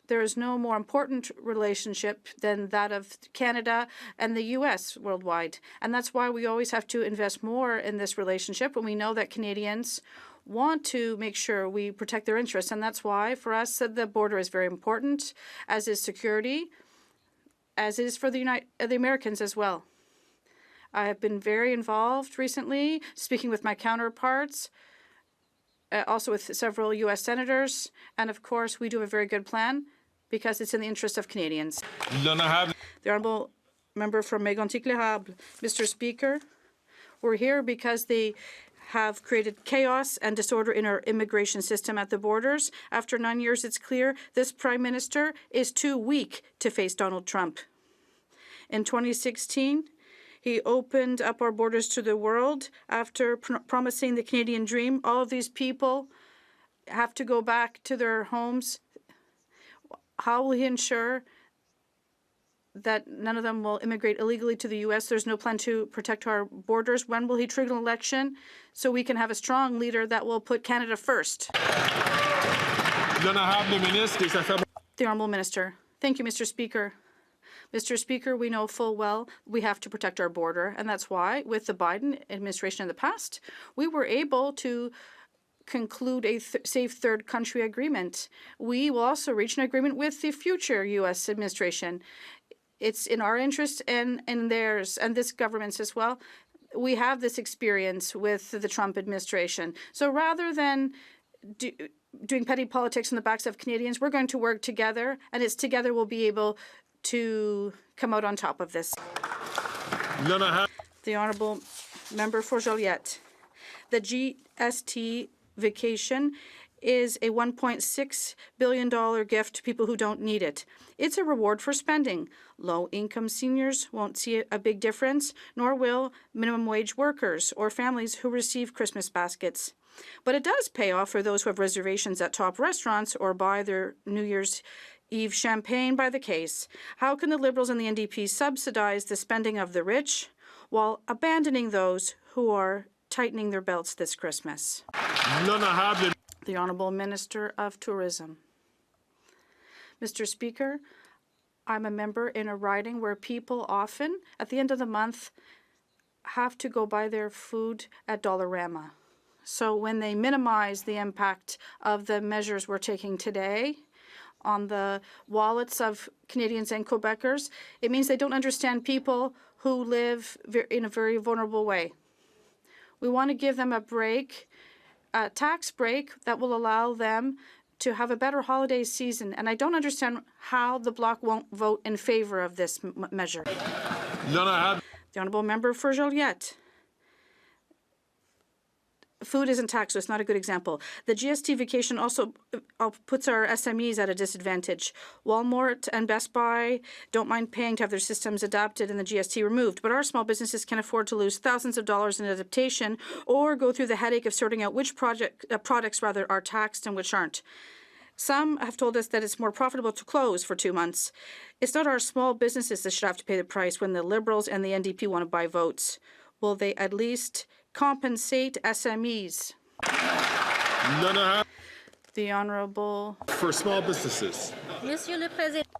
There is no more important relationship than that of Canada and the U.S. worldwide. And that's why we always have to invest more in this relationship when we know that Canadians want to make sure we protect their interests. And that's why, for us, the border is very important, as is security, as is for the Americans as well. I have been very involved recently, speaking with my counterparts, also with several U.S. senators, and of course, we do have a very good plan because it's in the interest of Canadians. The Honourable Member from Mégantic-l'Érable. Mr. Speaker, we're here because they have created chaos and disorder in our immigration system at the borders. After 9 years, it's clear this Prime Minister is too weak to face Donald Trump. In 2016, he opened up our borders to the world after promising the Canadian dream. All of these people have to go back to their homes. How will he ensure that none of them will immigrate illegally to the U.S.? There's no plan to protect our borders. When will he trigger an election so we can have a strong leader that will put Canada first? The Honourable Minister. Thank you, Mr. Speaker. Mr. Speaker, we know full well we have to protect our border, and that's why, with the Biden administration in the past, we were able to conclude a safe third country agreement. We will also reach an agreement with the future U.S. administration. It's in our interest and in theirs, and this government's as well. We have this experience with the Trump administration. So rather than doing petty politics on the backs of Canadians, we're going to work together, and it's together we'll be able to come out on top of this. The Honourable Member for Joliette. The GST vacation is a $1.6 billion gift to people who don't need it. It's a reward for spending. Low-income seniors won't see a big difference, nor will minimum wage workers or families who receive Christmas baskets. But it does pay off for those who have reservations at top restaurants or buy their New Year's Eve champagne by the case. How can the Liberals and the NDP subsidize the spending of the rich while abandoning those who are tightening their belts this Christmas? The Honourable Minister of Tourism. Mr. Speaker, I'm a member in a riding where people often, at the end of the month, have to go buy their food at Dollarama. So when they minimize the impact of the measures we're taking today on the wallets of Canadians and Quebecers, it means they don't understand people who live in a very vulnerable way. We want to give them a break, a tax break that will allow them to have a better holiday season. And I don't understand how the Bloc won't vote in favor of this measure. The Honourable Member for Joliette. Food isn't taxed, so it's not a good example. The GST vacation also puts our SMEs at a disadvantage. Walmart and Best Buy don't mind paying to have their systems adapted and the GST removed, but our small businesses can afford to lose thousands of dollars in adaptation or go through the headache of sorting out which products are taxed and which aren't. Some have told us that it's more profitable to close for 2 months. It's not our small businesses that should have to pay the price when the Liberals and the NDP want to buy votes. Will they at least compensate SMEs? The Honourable for small businesses.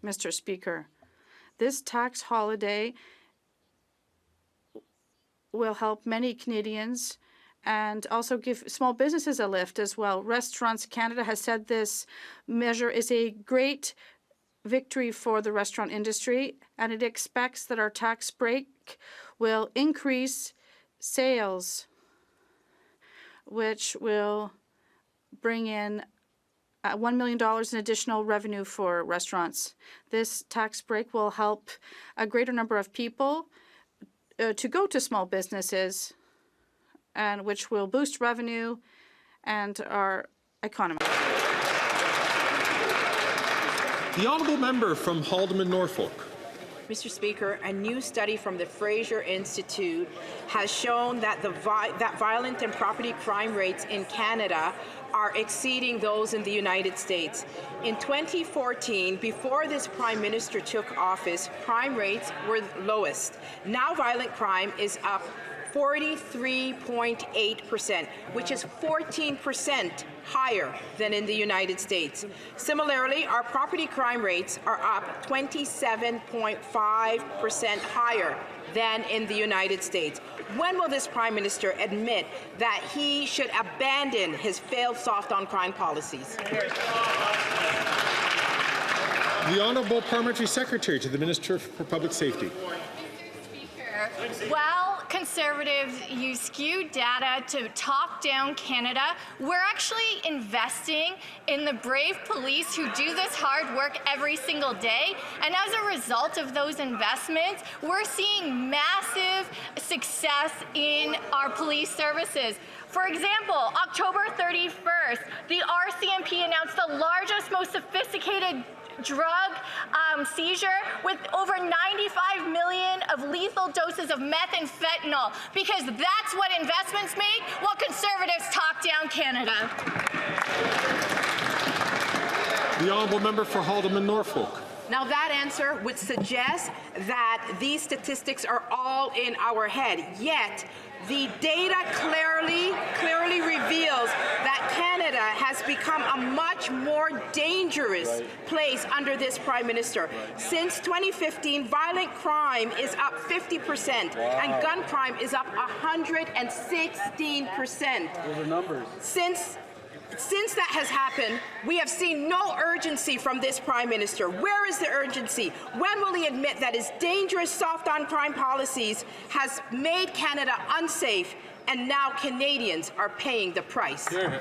Mr. Speaker, this tax holiday will help many Canadians and also give small businesses a lift as well. Restaurants Canada has said this measure is a great victory for the restaurant industry, and it expects that our tax break will increase sales, which will bring in $1 million in additional revenue for restaurants. This tax break will help a greater number of people to go to small businesses, and which will boost revenue and our economy. The Honourable Member from Haldimand, Norfolk. Mr. Speaker, a new study from the Fraser Institute has shown that that violent and property crime rates in Canada are exceeding those in the United States. In 2014, before this Prime Minister took office, crime rates were lowest. Now violent crime is up 43.8%, which is 14% higher than in the United States. Similarly, our property crime rates are up 27.5% higher than in the United States. When will this Prime Minister admit that he should abandon his failed soft-on-crime policies? The Honourable Parliamentary Secretary to the Minister for Public Safety. While Conservatives use skewed data to talk down Canada, we're actually investing in the brave police who do this hard work every single day. And as a result of those investments, we're seeing massive success in our police services. For example, October 31st, the RCMP announced the largest, most sophisticated drug seizure with over 95 million of lethal doses of meth and fentanyl, because that's what investments make while Conservatives talk down Canada. The honourable member for Haldimand Norfolk. Now that answer would suggest that these statistics are all in our head, yet the data clearly reveals that Canada has become a much more dangerous place under this Prime Minister. Since 2015, violent crime is up 50% and gun crime is up 116%. Those are numbers. Since that has happened, we have seen no urgency from this Prime Minister. Where is the urgency? When will he admit that his dangerous soft-on-crime policies has made Canada unsafe, and now Canadians are paying the price? The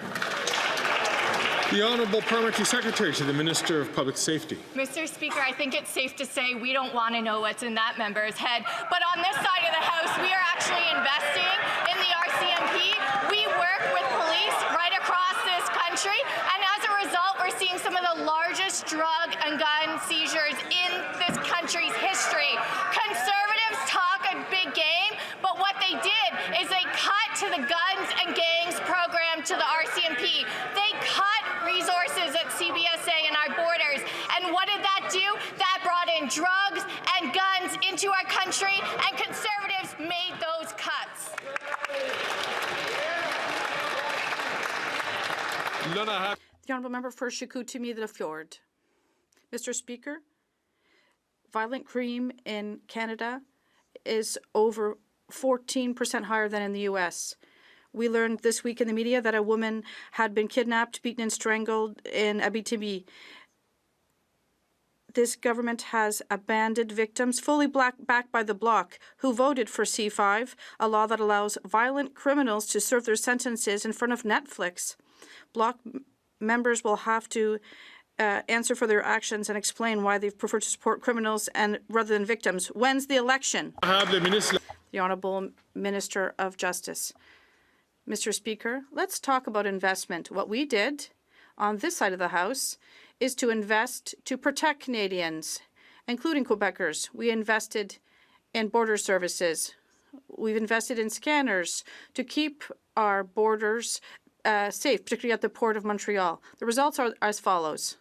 Honourable Parliamentary Secretary to the Minister of Public Safety. Mr. Speaker, I think it's safe to say we don't want to know what's in that member's head. But on this side of the House, we are actually investing in the RCMP. We work with police right across this country, and as a result, we're seeing some of the largest drug and gun seizures in this country's history. Conservatives talk a big game, but what they did is they cut to the guns and gangs program to the RCMP. They cut resources at CBSA and our borders. And what did that do? That brought in drugs and guns into our country, and Conservatives made those cuts. The honourable member for Chicoutimi-Lafleur. Mr. Speaker, violent crime in Canada is over 14% higher than in the U.S. We learned this week in the media that a woman had been kidnapped, beaten and strangled in Abitibi. This government has abandoned victims fully backed by the Bloc, who voted for C5, a law that allows violent criminals to serve their sentences in front of Netflix. Bloc members will have to answer for their actions and explain why they've preferred to support criminals and rather than victims. When's the election? The Honourable Minister of Justice. Mr. Speaker, let's talk about investment. What we did on this side of the House is to invest to protect Canadians, including Quebecers. We invested in border services. We've invested in scanners to keep our borders safe, particularly at the Port of Montreal. The results are as follows.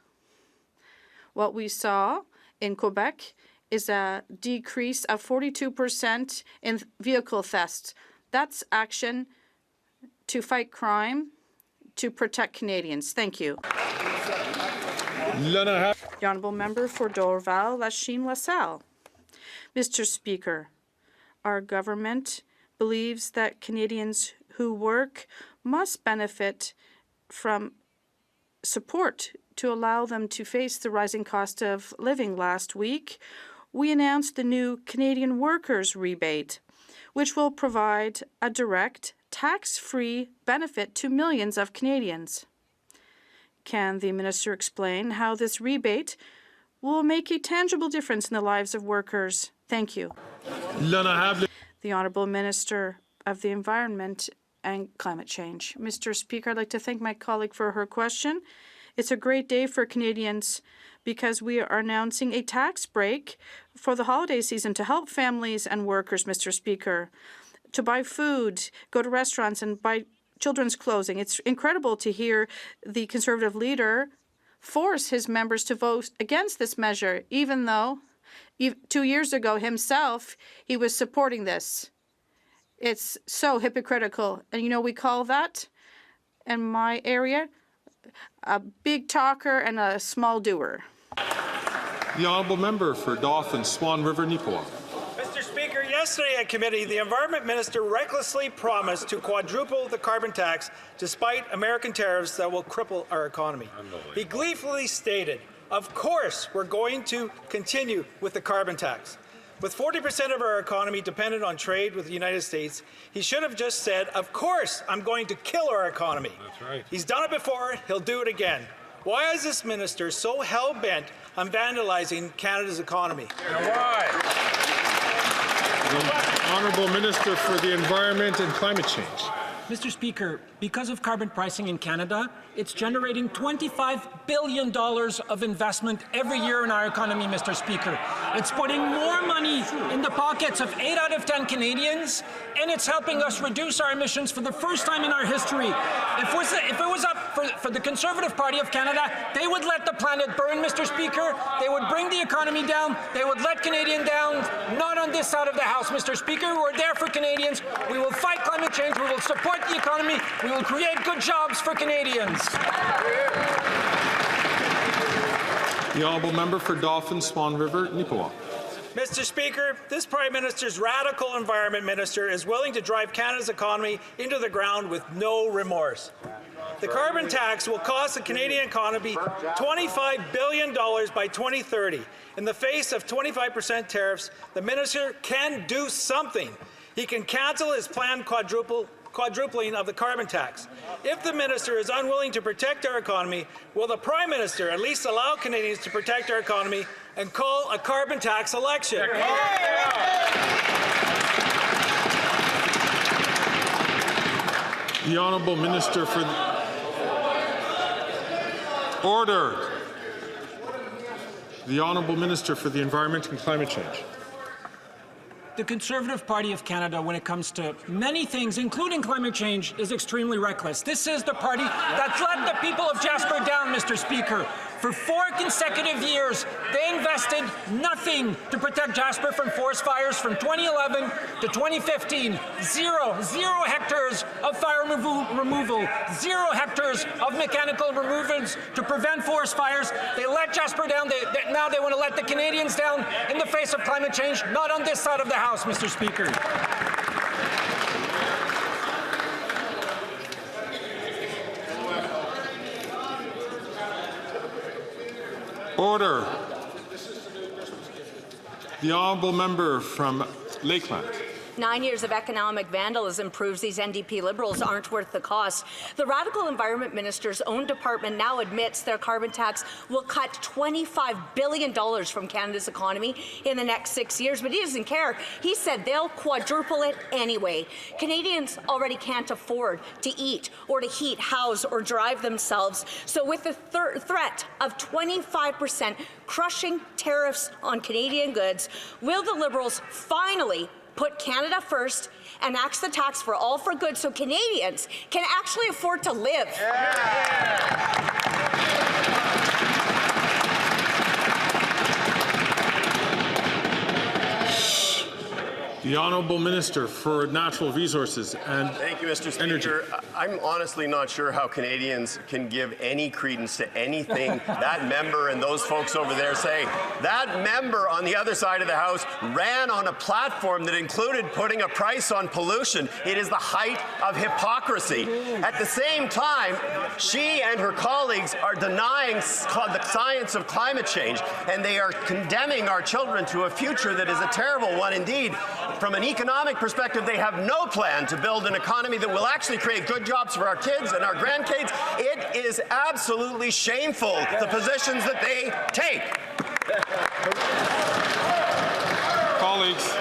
What we saw in Quebec is a decrease of 42% in vehicle thefts. That's action to fight crime, to protect Canadians. Thank you. The honourable member for Dorval-Lachine-LaSalle. Mr. Speaker, our government believes that Canadians who work must benefit from support to allow them to face the rising cost of living. Last week, we announced the new Canadian Workers Rebate, which will provide a direct, tax-free benefit to millions of Canadians. Can the minister explain how this rebate will make a tangible difference in the lives of workers? Thank you. The Honourable Minister of the Environment and Climate Change. Mr. Speaker, I'd like to thank my colleague for her question. It's a great day for Canadians because we are announcing a tax break for the holiday season to help families and workers, Mr. Speaker, to buy food, go to restaurants and buy children's clothing. It's incredible to hear the Conservative leader force his members to vote against this measure, even though 2 years ago himself he was supporting this. It's so hypocritical. And you know, we call that, in my area, a big talker and a small doer. The honourable member for Dauphin, Swan River, Neepawa. Mr. Speaker, yesterday at committee, the Environment Minister recklessly promised to quadruple the carbon tax despite American tariffs that will cripple our economy. He gleefully stated, "Of course, we're going to continue with the carbon tax." With 40% of our economy dependent on trade with the United States, he should have just said, of course, I'm going to kill our economy. That's right. He's done it before, he'll do it again. Why is this minister so hell-bent on vandalizing Canada's economy? And why? The Honourable Minister for the Environment and Climate Change. Mr. Speaker, because of carbon pricing in Canada, it's generating $25 billion of investment every year in our economy, Mr. Speaker. It's putting more money in the pockets of 8 out of 10 Canadians, and it's helping us reduce our emissions for the first time in our history. If it was up for the Conservative Party of Canada, they would let the planet burn, Mr. Speaker. They would bring the economy down. They would let Canadians down. Not on this side of the House, Mr. Speaker. We're there for Canadians. We will fight climate change. We will support the economy. We will create good jobs for Canadians. The Honourable Member for Dauphin, Swan River, Nipawin. Mr. Speaker, this Prime Minister's radical environment minister is willing to drive Canada's economy into the ground with no remorse. The carbon tax will cost the Canadian economy $25 billion by 2030. In the face of 25% tariffs, the minister can do something. He can cancel his planned quadrupling of the carbon tax. If the minister is unwilling to protect our economy, will the Prime Minister at least allow Canadians to protect our economy and call a carbon tax election? The Honourable Minister for Order. The Honourable Minister for the Environment and Climate Change. The Conservative Party of Canada, when it comes to many things, including climate change, is extremely reckless. This is the party that let the people of Jasper down, Mr. Speaker. For 4 consecutive years, they invested nothing to protect Jasper from forest fires from 2011 to 2015. Zero hectares of fire removal, 0 hectares of mechanical removals to prevent forest fires. They let Jasper down. Now they want to let the Canadians down in the face of climate change. Not on this side of the House, Mr. Speaker. Order. The Honourable Member from Lakeland. 9 years of economic vandalism proves these NDP Liberals aren't worth the cost. The radical environment minister's own department now admits their carbon tax will cut $25 billion from Canada's economy in the next 6 years, but he doesn't care. He said they'll quadruple it anyway. Canadians already can't afford to eat or to heat, house or drive themselves. So with the threat of 25% crushing tariffs on Canadian goods, will the Liberals finally put Canada first and axe the tax for all for good so Canadians can actually afford to live? The Honourable Minister for Natural Resources and Thank you, Mr. Speaker. Energy. I'm honestly not sure how Canadians can give any credence to anything that member and those folks over there say. That member on the other side of the House ran on a platform that included putting a price on pollution. It is the height of hypocrisy. At the same time, she and her colleagues are denying the science of climate change, and they are condemning our children to a future that is a terrible one indeed. From an economic perspective, they have no plan to build an economy that will actually create good jobs for our kids and our grandkids. It is absolutely shameful, the positions that they take. Colleagues.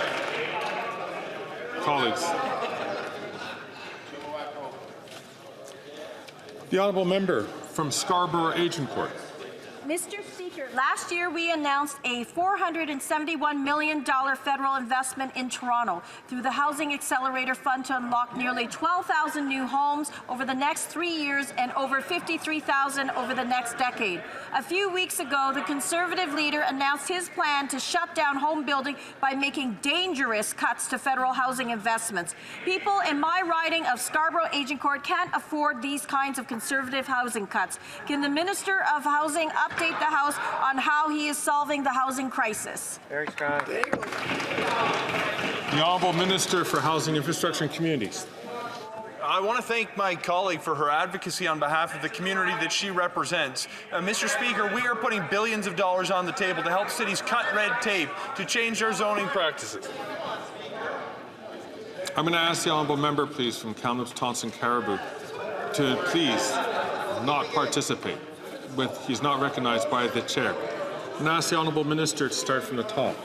The Honourable Member from Scarborough Agincourt. Mr. Speaker, last year we announced a $471 million federal investment in Toronto through the Housing Accelerator Fund to unlock nearly 12,000 new homes over the next 3 years and over 53,000 over the next decade. A few weeks ago, the Conservative leader announced his plan to shut down home building by making dangerous cuts to federal housing investments. People in my riding of Scarborough Agincourt can't afford these kinds of Conservative housing cuts. Can the Minister of Housing update the House on how he is solving the housing crisis? The Honourable Minister for Housing, Infrastructure and Communities. I want to thank my colleague for her advocacy on behalf of the community that she represents. Mr. Speaker, we are putting billions of dollars on the table to help cities cut red tape, to change their zoning practices. I'm going to ask the honourable member, please, from Kamloops, Thompson, Caribou, to please not participate. He's not recognized by the chair. I'm going to ask the honourable minister to start from the top.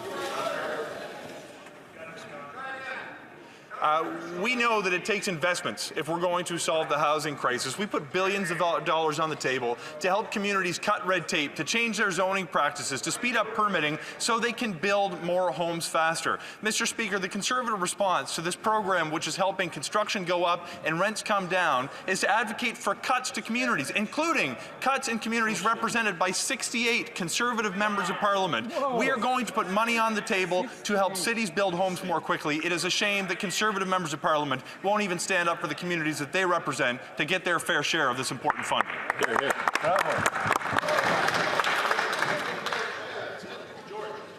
We know that it takes investments if we're going to solve the housing crisis. We put billions of dollars on the table to help communities cut red tape, to change their zoning practices, to speed up permitting so they can build more homes faster. Mr. Speaker, the Conservative response to this program, which is helping construction go up and rents come down, is to advocate for cuts to communities, including cuts in communities represented by 68 Conservative members of Parliament. Whoa. We are going to put money on the table to help cities build homes more quickly. It is a shame that Conservative members of Parliament won't even stand up for the communities that they represent to get their fair share of this important funding.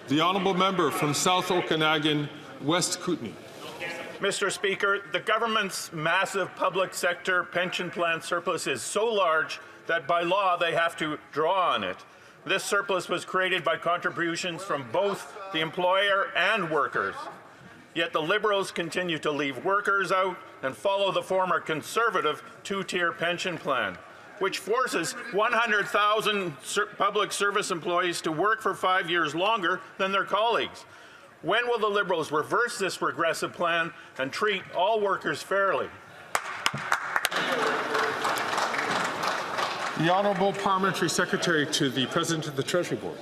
The honourable member from South Okanagan, West Kootenay. Mr. Speaker, the government's massive public sector pension plan surplus is so large that by law they have to draw on it. This surplus was created by contributions from both the employer and workers. Yet the Liberals continue to leave workers out and follow the former Conservative two-tier pension plan, which forces 100,000 public service employees to work for 5 years longer than their colleagues. When will the Liberals reverse this regressive plan and treat all workers fairly? The Honourable Parliamentary Secretary to the President of the Treasury Board.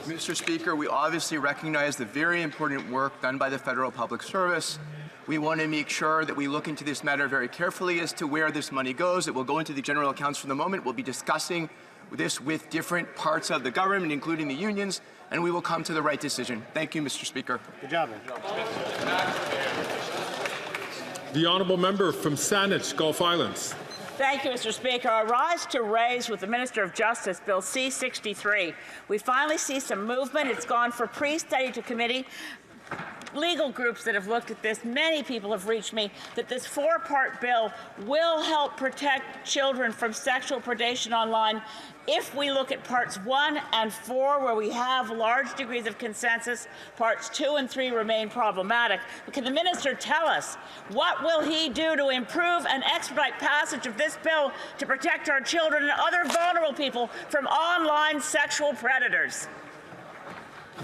Mr. Speaker, we obviously recognize the very important work done by the Federal Public Service. We want to make sure that we look into this matter very carefully as to where this money goes. It will go into the general accounts for the moment. We'll be discussing this with different parts of the government, including the unions, and we will come to the right decision. Thank you, Mr. Speaker. Good job. The honourable member from Saanich, Gulf Islands. Thank you, Mr. Speaker. I rise to raise with the Minister of Justice Bill C-63. We finally see some movement. It's gone for pre-study to committee. Legal groups that have looked at this, many people have reached me that this four-part bill will help protect children from sexual predation online if we look at parts 1 and 4, where we have large degrees of consensus. Parts 2 and 3 remain problematic. But can the minister tell us what will he do to improve and expedite passage of this bill to protect our children and other vulnerable people from online sexual predators?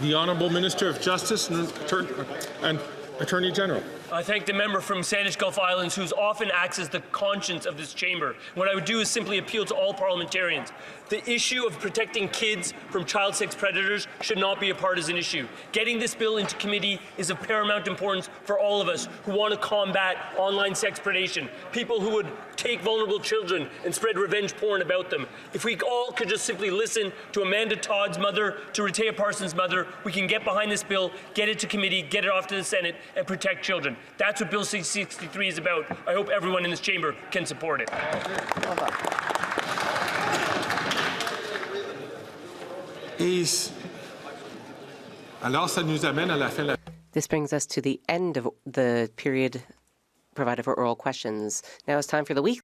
The Honourable Minister of Justice and Attorney General. I thank the member from Saanich Gulf Islands, who's often acts as the conscience of this chamber. What I would do is simply appeal to all parliamentarians. The issue of protecting kids from child sex predators should not be a partisan issue. Getting this bill into committee is of paramount importance for all of us who want to combat online sex predation, people who would take vulnerable children and spread revenge porn about them. If we all could just simply listen to Amanda Todd's mother, to Rehtaeh Parsons' mother, we can get behind this bill, get it to committee, get it off to the Senate, and protect children. That's what Bill C-63 is about. I hope everyone in this chamber can support it. This brings us to the end of the period provided for oral questions. Now it's time for the weekly